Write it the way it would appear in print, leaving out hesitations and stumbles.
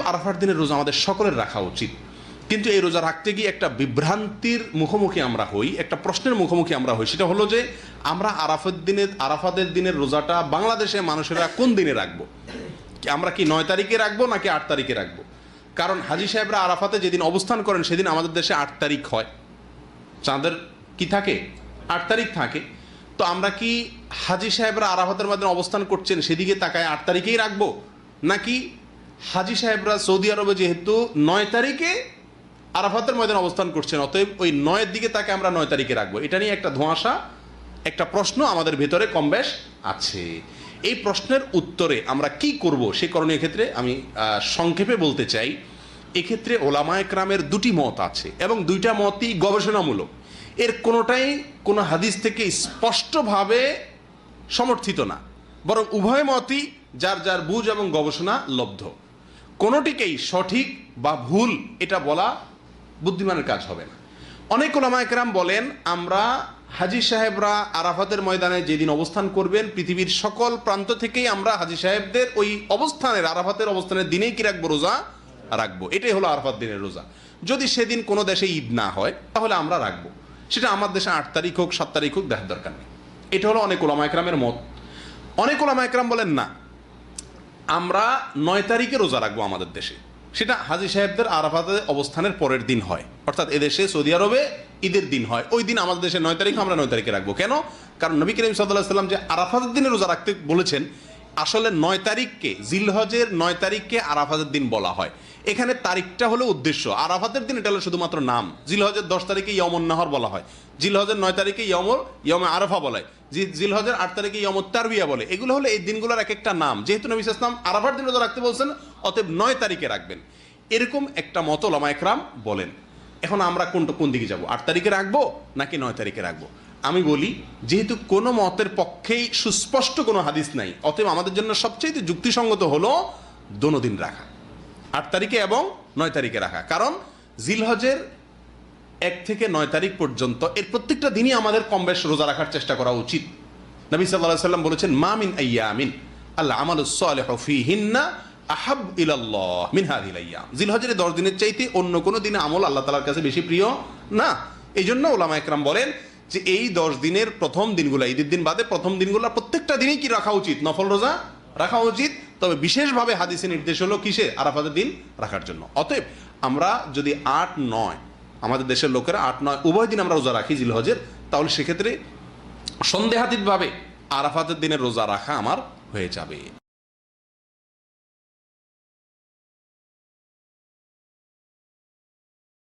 আরাফার দিনের রোজা আমাদের সকলের রাখা উচিত, কিন্তু এই রোজা রাখতে গিয়ে একটা বিভ্রান্তির মুখোমুখি আমরা হই, একটা প্রশ্নের মুখোমুখি আমরা হই। সেটা হলো যে আমরা আরাফাতের দিনের রোজাটা বাংলাদেশে মানুষেরা কোন দিনে রাখবো? আমরা কি 9 তারিখে রাখবো নাকি 8 তারিখে রাখবো? কারণ হাজি সাহেবরা আরাফাতে যেদিন অবস্থান করেন সেদিন আমাদের দেশে 8 তারিখ হয়, চাঁদের কি থাকে 8 তারিখ থাকে। তো আমরা কি হাজি সাহেবরা আরাফাতের মধ্যে অবস্থান করছেন সেদিকে তাকায় 8 তারিখেই রাখবো, নাকি হাজি সাহেবরা সৌদি আরবে যেহেতু 9 তারিখে আরাফাতের ময়দানে অবস্থান করছেন অতএব ওই 9-এর দিকে তাকে আমরা 9 তারিখে রাখবো? এটা নিয়ে একটা ধোঁয়াশা, একটা প্রশ্ন আমাদের ভেতরে কমবেশ আছে। এই প্রশ্নের উত্তরে আমরা কি করব সে করণীয় ক্ষেত্রে আমি সংক্ষেপে বলতে চাই, এক্ষেত্রে ওলামায়ে কেরামের দুটি মত আছে এবং দুইটা মতই গবেষণামূলক। এর কোনোটাই কোনো হাদিস থেকে স্পষ্টভাবে সমর্থিত না, বরং উভয় মতই যার যার বুঝ এবং গবেষণা লব্ধ। কোনোটিকেই সঠিক বা ভুল এটা বলা বুদ্ধিমানের কাজ হবে না। অনেক ওলামায়ে কেরাম বলেন আমরা হাজি সাহেবরা আরাফাতের ময়দানে যেদিন অবস্থান করবেন পৃথিবীর সকল প্রান্ত থেকেই আমরা হাজি সাহেবদের ওই অবস্থানের আরাফাতের অবস্থানের দিনেই কি রাখবো? রোজা রাখবো। এটাই হলো আরাফাত দিনের রোজা। যদি সেদিন কোনো দেশে ঈদ না হয় তাহলে আমরা রাখবো, সেটা আমার দেশে 8 তারিখ হোক 7 তারিখ হোক দেখার দরকার নেই। এটা হলো অনেক ওলামায়ে কেরামের মত। অনেক ওলামায়ে কেরাম বলেন না, আমরা 9 তারিখে রোজা রাখবো আমাদের দেশে, সেটা হাজি সাহেবদের আরাফাতে অবস্থানের পরের দিন হয়, অর্থাৎ এদেশে সৌদি আরবে ঈদের দিন হয়, ওই দিন আমাদের দেশে 9 তারিখ, আমরা 9 তারিখে রাখবো। কেন? কারণ নবী করিম সাল্লাল্লাহু আলাইহি ওয়াসাল্লাম যে আরাফাতের দিনে রোজা রাখতে বলেছেন, আসলে 9 তারিখকে জিলহজের 9 তারিখকে আরাফাতের দিন বলা হয়। এখানে তারিখটা হলো উদ্দেশ্য, আরাফাতের দিন এটা হলো শুধুমাত্র নাম। জিলহজের 10 তারিখে ইয়মুন নাহর বলা হয়, জিলহজের 9 তারিখে ইয়মে আরাফা বলে, জিলহজের 8 তারিখে ইয়মুত তারবিয়া বলে। এগুলো হলো এই দিনগুলোর এক একটা নাম। যেহেতু নবী সাল্লাল্লাহু আলাইহি ওয়াসাল্লাম আরাফার দিন রোজা রাখতে বলছেন, অতএব 9 তারিখে রাখবেন, এরকম একটা মত ওলামায়ে কেরাম বলেন। এখন আমরা কোন দিকে যাব? 8 তারিখে রাখবো নাকি 9 তারিখে রাখবো? আমি বলি, যেহেতু কোনো মতের পক্ষেই সুস্পষ্ট কোনো হাদিস নাই, অতএব আমাদের জন্য সবচেয়ে যুক্তিসঙ্গত হলো দোনো দিন রাখা, 8 তারিখে এবং 9 তারিখে রাখা। কারণ জিলহজের 1 থেকে 9 তারিখ পর্যন্ত এর প্রত্যেকটা দিনই আমাদের কম বেশ রোজা রাখার চেষ্টা করা উচিত। নবী সাল্লাল্লাহু আলাইহি ওয়াসাল্লাম বলেছেন, মা মিন আইয়ামিন আল আমালুস সালিহু ফীহিন্না আহাব ইলাল্লাহ মিন হাযিহিল আইয়াম। জিলহজের 10 দিনের চাইতে অন্য কোনো দিনে আমল আল্লাহ তাআলার কাছে বেশি প্রিয় না। এই জন্য ওলামায়ে কেরাম বলেন যে এই 10 দিনের প্রথম দিনগুলো, ঈদের দিন বাদে প্রথম দিনগুলো প্রত্যেকটা দিনই কি রাখা উচিত? নফল রোজা রাখা উচিত। তবে বিশেষভাবে হাদিসে নির্দেশ হলো কিসে? আরাফাতের দিন রাখার জন্য। অতএব আমরা যদি 8-9 আমাদের দেশের লোকেরা 8-9 উভয় দিন আমরা রোজা রাখি জিলহজের, তাহলে সেক্ষেত্রে সন্দেহাতীতভাবে আরাফাতের দিনের রোজা রাখা আমার হয়ে যাবে।